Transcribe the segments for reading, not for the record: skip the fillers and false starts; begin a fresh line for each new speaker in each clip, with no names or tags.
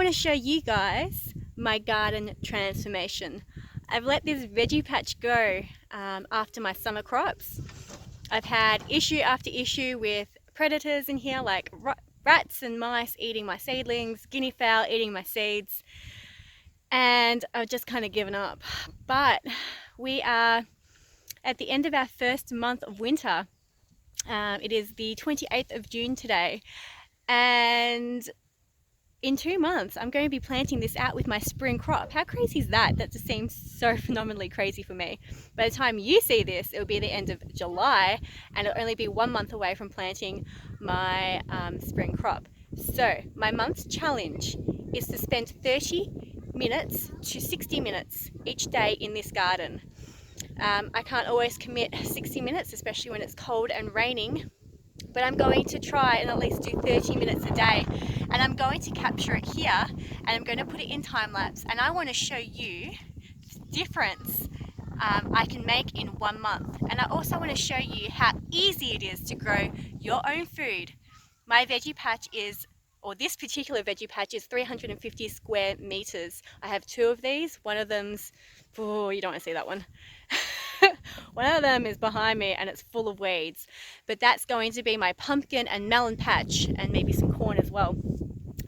want to show you guys my garden transformation. I've let this veggie patch go after my summer crops. I've had issue after issue with predators in here, like rats and mice eating my seedlings, guinea fowl eating my seeds, and I've just kind of given up. But we are at the end of our first month of winter. It is the 28th of June today, and in 2 months I'm going to be planting this out with my spring crop. How crazy is that? That just seems so phenomenally crazy for me. By the time you see this, it'll be the end of July, and it'll only be 1 month away from planting my spring crop. So my month's challenge is to spend 30 minutes to 60 minutes each day in this garden. I can't always commit 60 minutes, especially when it's cold and raining, but I'm going to try and at least do 30 minutes a day, and I'm going to capture it here, and I'm going to put it in time lapse, and I want to show you the difference I can make in 1 month. And I also want to show you how easy it is to grow your own food. My veggie patch is, or this particular veggie patch is 350 square meters. I have 2 of these. One of them's, oh, you don't want to see that one. One of them is behind me and it's full of weeds, but that's going to be my pumpkin and melon patch, and maybe some corn as well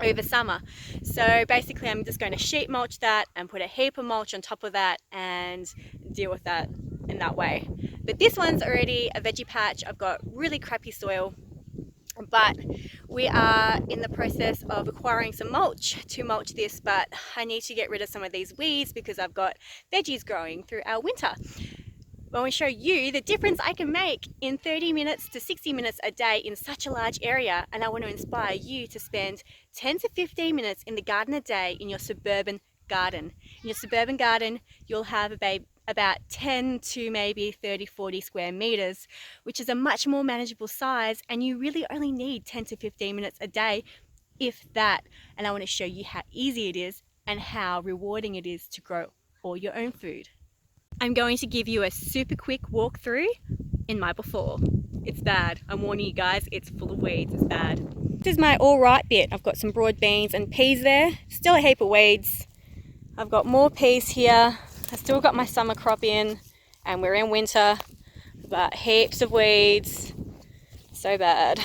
over summer. So basically I'm just going to sheet mulch that and put a heap of mulch on top of that and deal with that in that way. But this one's already a veggie patch. I've got really crappy soil, but we are in the process of acquiring some mulch to mulch this, but I need to get rid of some of these weeds because I've got veggies growing through our winter. I want to show you the difference I can make in 30 minutes to 60 minutes a day in such a large area, and I want to inspire you to spend 10 to 15 minutes in the garden a day in your suburban garden. In your suburban garden, you'll have about 10 to maybe 30, 40 square meters, which is a much more manageable size, and you really only need 10 to 15 minutes a day, if that. And I want to show you how easy it is and how rewarding it is to grow all your own food. I'm going to give you a super quick walkthrough in my before. It's bad. I'm warning you guys, it's full of weeds. It's bad. This is my all right bit. I've got some broad beans and peas there. Still a heap of weeds. I've got more peas here. I still got my summer crop in, and we're in winter, but heaps of weeds. So bad.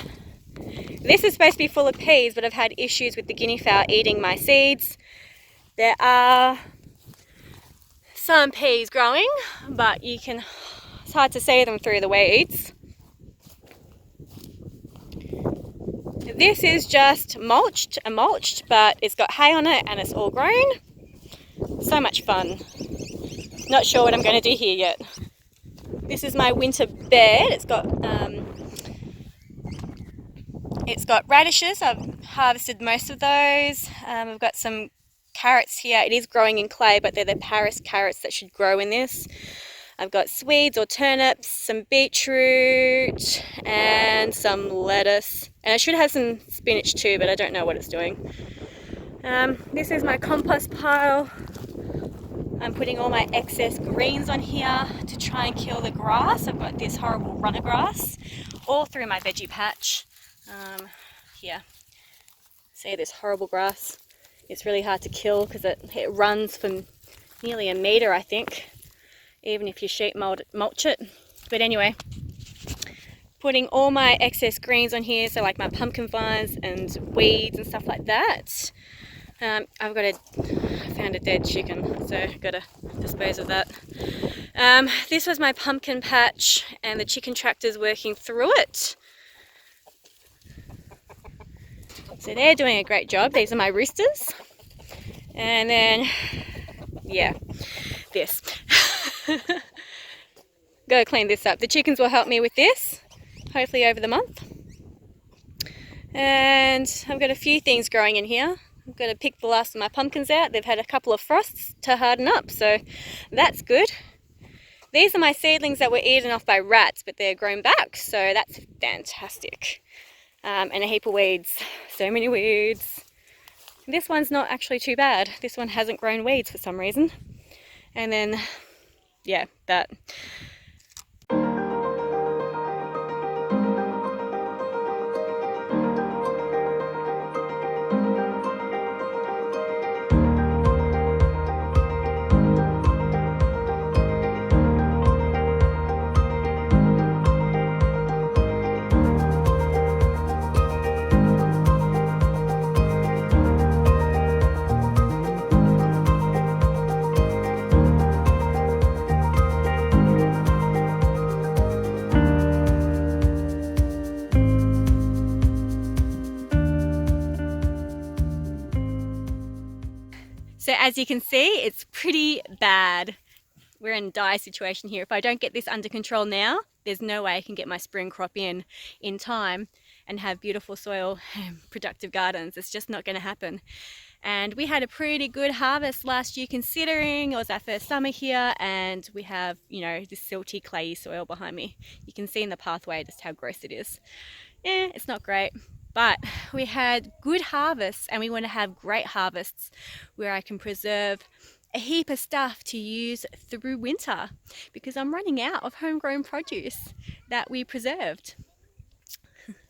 This is supposed to be full of peas, but I've had issues with the guinea fowl eating my seeds. There are some peas growing, but it's hard to see them through the weeds. This is just mulched, but it's got hay on it and it's all grown. So much fun. Not sure what I'm going to do here yet. This is my winter bed. It's got radishes. I've harvested most of those. I've got some carrots here. It is growing in clay, but they're the Paris carrots that should grow in this. I've got swedes or turnips, some beetroot, and some lettuce. And I should have some spinach too, but I don't know what it's doing. This is my compost pile. I'm putting all my excess greens on here to try and kill the grass. I've got this horrible runner grass all through my veggie patch. Here, see this horrible grass? It's really hard to kill because it runs for nearly a metre, I think, even if you sheet mulch it. But anyway, putting all my excess greens on here, so like my pumpkin vines and weeds and stuff like that. I found a dead chicken, so I've got to dispose of that. This was my pumpkin patch, and the chicken tractor's working through it. So they're doing a great job. These are my roosters. And then, yeah, this. Gotta clean this up. The chickens will help me with this, hopefully over the month. And I've got a few things growing in here. I've got to pick the last of my pumpkins out. They've had a couple of frosts to harden up, so that's good. These are my seedlings that were eaten off by rats, but they're grown back, so that's fantastic. And a heap of weeds. So many weeds. This one's not actually too bad. This one hasn't grown weeds for some reason. And then, yeah, that. as you can see, it's pretty bad. We're in a dire situation here. If I don't get this under control now, there's no way I can get my spring crop in time and have beautiful soil and productive gardens. It's just not going to happen. And we had a pretty good harvest last year, considering it was our first summer here, and we have, you know, this silty, clayey soil behind me. You can see in the pathway just how gross it is. Yeah, it's not great, but we had good harvests, and we want to have great harvests where I can preserve a heap of stuff to use through winter, because I'm running out of homegrown produce that we preserved.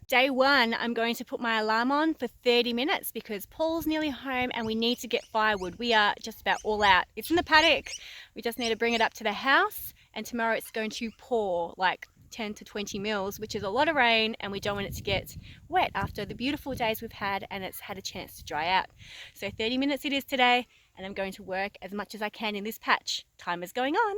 Day one, I'm going to put my alarm on for 30 minutes because Paul's nearly home and we need to get firewood. We are just about all out. It's in the paddock. We just need to bring it up to the house, and tomorrow it's going to pour like 10 to 20 mils, which is a lot of rain, and we don't want it to get wet after the beautiful days we've had and it's had a chance to dry out. So 30 minutes it is today, and I'm going to work as much as I can in this patch. Time is going on.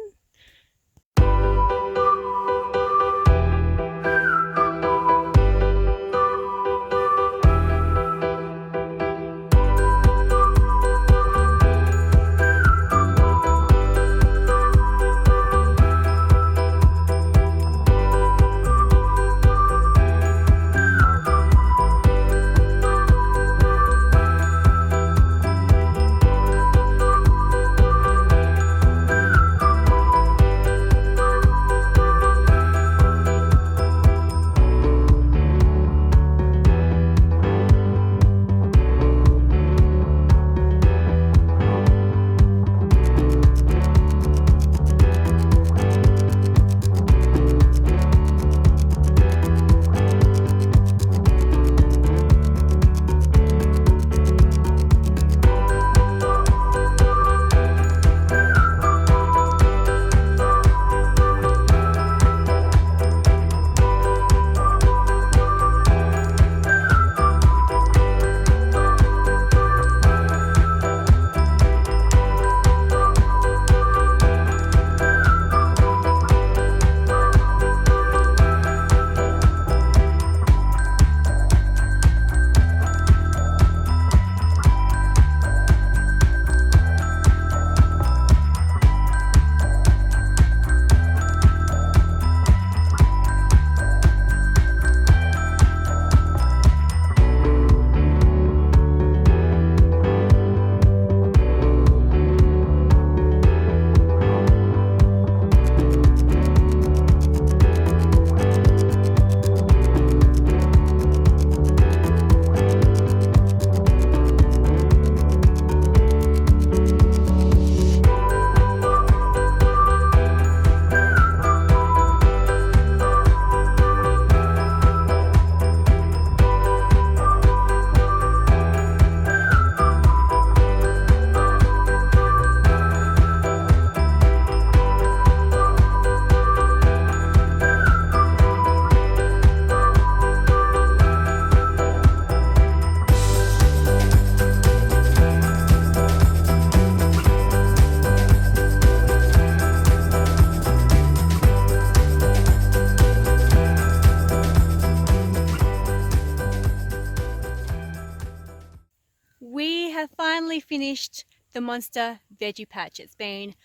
We have finally finished the monster veggie patch. It's been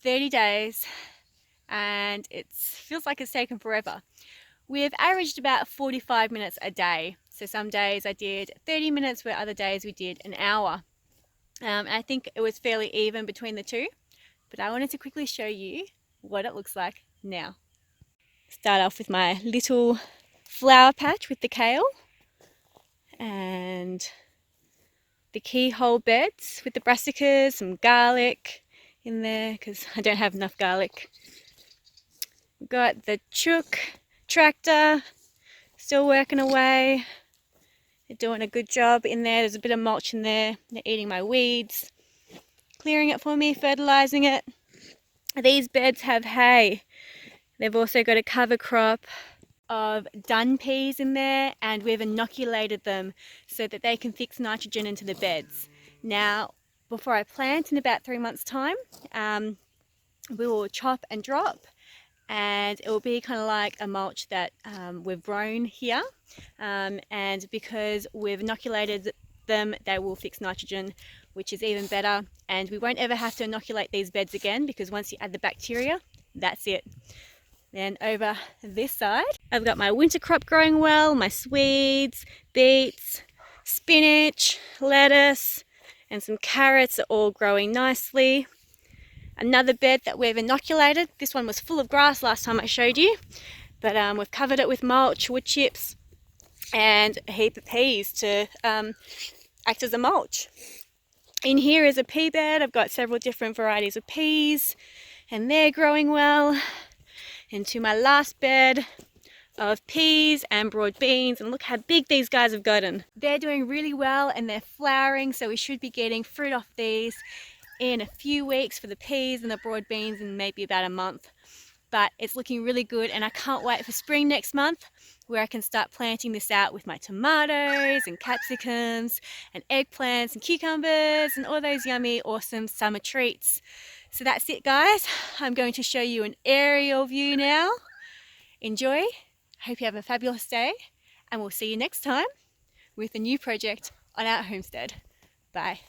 30 days and it feels like it's taken forever. We've averaged about 45 minutes a day. So some days I did 30 minutes, where other days we did an hour. I think it was fairly even between the two, but I wanted to quickly show you what it looks like now. Start off with my little flower patch with the kale and the keyhole beds with the brassicas, some garlic in there because I don't have enough garlic. We've got the chook tractor still working away. They're doing a good job in there. There's a bit of mulch in there. They're eating my weeds, clearing it for me, fertilizing it. These beds have hay. They've also got a cover crop of dun peas in there, and we've inoculated them so that they can fix nitrogen into the beds. Now, before I plant in about 3 months' time, we will chop and drop, and it will be kind of like a mulch that we've grown here. And because we've inoculated them, they will fix nitrogen, which is even better. and we won't ever have to inoculate these beds again, because once you add the bacteria, that's it. Then over this side, I've got my winter crop growing well, my Swedes, beets, spinach, lettuce, and some carrots are all growing nicely. Another bed that we've inoculated. This one was full of grass last time I showed you, but we've covered it with mulch, wood chips, and a heap of peas to act as a mulch. In here is a pea bed. I've got several different varieties of peas, and they're growing well. Into my last bed of peas and broad beans, and look how big these guys have gotten. They're doing really well and they're flowering, so we should be getting fruit off these in a few weeks for the peas and the broad beans, in maybe about a month. But it's looking really good, and I can't wait for spring next month, where I can start planting this out with my tomatoes and capsicums and eggplants and cucumbers and all those yummy, awesome summer treats. So that's it, guys. I'm going to show you an aerial view now. Enjoy. Hope you have a fabulous day, and we'll see you next time with a new project on our homestead. Bye.